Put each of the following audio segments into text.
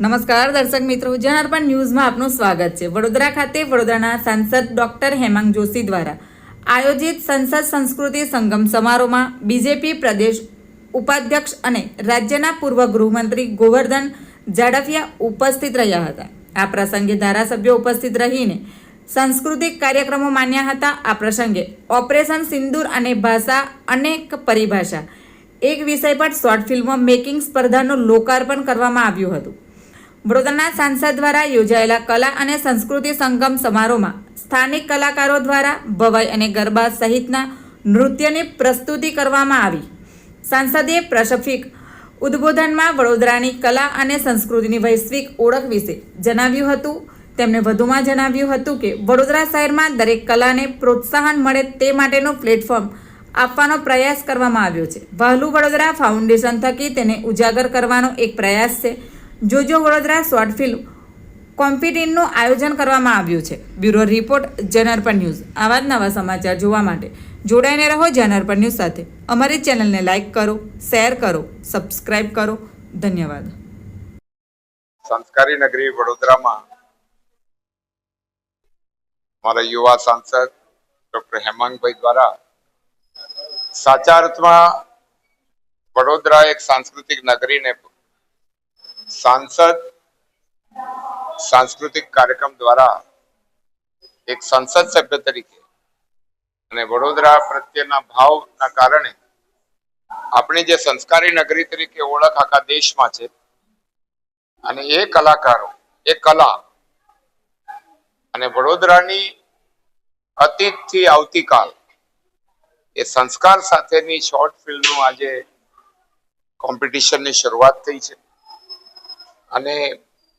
નમસ્કાર દર્શક મિત્રો, જનાર્પણ ન્યૂઝમાં આપનું સ્વાગત છે। વડોદરા ખાતે વડોદરાના સાંસદ ડોક્ટર હેમાંગ જોશી દ્વારા આયોજિત સંસદ સંસ્કૃતિ સંગમ સમારોહમાં બીજેપી પ્રદેશ ઉપાધ્યક્ષ અને રાજ્યના પૂર્વ ગૃહમંત્રી ગોવર્ધન ઝાડફિયા ઉપસ્થિત રહ્યા હતા। આ પ્રસંગે ધારાસભ્યો ઉપસ્થિત રહીને સાંસ્કૃતિક કાર્યક્રમો માન્યા હતા। આ પ્રસંગે ઓપરેશન સિંદૂર અને ભાષા અનેક પરિભાષા એક વિષય પર શોર્ટ ફિલ્મ મેકિંગ સ્પર્ધાનું લોકાર્પણ કરવામાં આવ્યું હતું। વડોદરાના સાંસદ દ્વારા યોજાયેલા કલા અને સંસ્કૃતિ સંગમ સમારોહમાં સ્થાનિક કલાકારો દ્વારા ભવાઈ અને ગરબા સહિતના નૃત્યની પ્રસ્તુતિ કરવામાં આવી। સાંસદે પ્રશિક્ષક ઉદ્બોધનમાં વડોદરાની કલા અને સંસ્કૃતિની વૈશ્વિક ઓળખ વિશે જણાવ્યું હતું। તેમણે વધુમાં જણાવ્યું હતું કે વડોદરા શહેરમાં દરેક કલાને પ્રોત્સાહન મળે તે માટેનો પ્લેટફોર્મ આપવાનો પ્રયાસ કરવામાં આવ્યો છે। વહાલું વડોદરા ફાઉન્ડેશન થકી તેને ઉજાગર કરવાનો એક પ્રયાસ છે। જોજો વડોદરા શોર્ટ ફિલ્મ કોમ્પિટિશનનું આયોજન કરવામાં આવ્યું છે। Bureau report, જનાર્પણ news. આવા જ નવા સમાચાર જોવા માટે જોડાઈને રહો જનાર્પણ ન્યૂઝ સાથે। અમારી ચેનલને લાઇક કરો, શેર કરો, સબસ્ક્રાઇબ કરો। ધન્યવાદ। સંસ્કારી નગરી વડોદરામાં અમારા યુવા સાંસદ ડોક્ટર હેમાંગભાઈ દ્વારા સાચા અર્થમાં વડોદરા એક સાંસ્કૃતિક નગરીને સાંસ્કૃતિક કાર્યક્રમ દ્વારા એક સંસદ સભ્ય તરીકે અને વડોદરા પ્રત્યેના ભાવના કારણે આપણી જે સંસ્કારી નગરી તરીકે ઓળખ આખા દેશમાં છે અને એ કલાકારો, એ કલા અને વડોદરાની અતીતથી આવતીકાલ એ સંસ્કાર સાથેની શોર્ટ ફિલ્મનું આજે કોમ્પિટિશનની શરૂઆત થઈ છે અને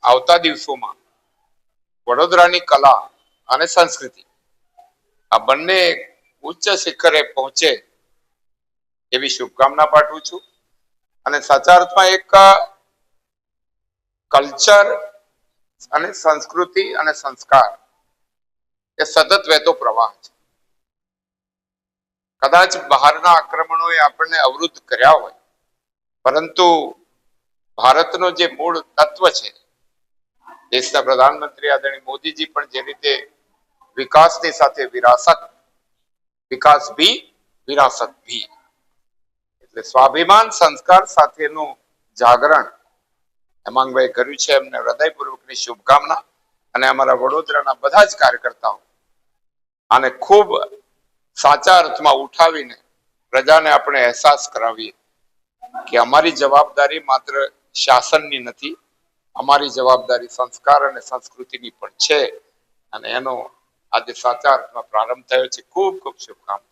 આવતા દિવસોમાં વડોદરાની કલા અને સંસ્કૃતિ આ બંને ઉચ્ચ શિખરે પહોંચે એવી શુભકામના પાઠવું છું। અને સાચા અર્થમાં એક કલ્ચર અને સંસ્કૃતિ અને સંસ્કાર એ સતત વહેતો પ્રવાહ છે। કદાચ બહારના આક્રમણોએ આપણને અવરુદ્ધ કર્યા હોય, પરંતુ ભારતનો જે મૂળ તત્વ છે, દેશના પ્રધાનમંત્રી આદરણીય મોદીજી પણ જે રીતે વિકાસની સાથે વિરાસત, વિકાસ ભી વિરાસત ભી, એટલે સ્વાભિમાન સંસ્કાર સાથેનું જાગરણ હેમાંગભાઈ કર્યું છે। એમને હૃદયપૂર્વકની શુભકામના અને અમારા વડોદરાના બધા જ કાર્યકર્તાઓ આને ખૂબ સાચા અર્થમાં ઉઠાવીને પ્રજાને આપણે અહેસાસ કરાવીએ કે અમારી જવાબદારી માત્ર શાસનની નથી, અમારી જવાબદારી સંસ્કાર અને સંસ્કૃતિની પણ છે અને એનો આજે સાચા અર્થમાં પ્રારંભ થયો છે। ખૂબ ખૂબ શુભકામના।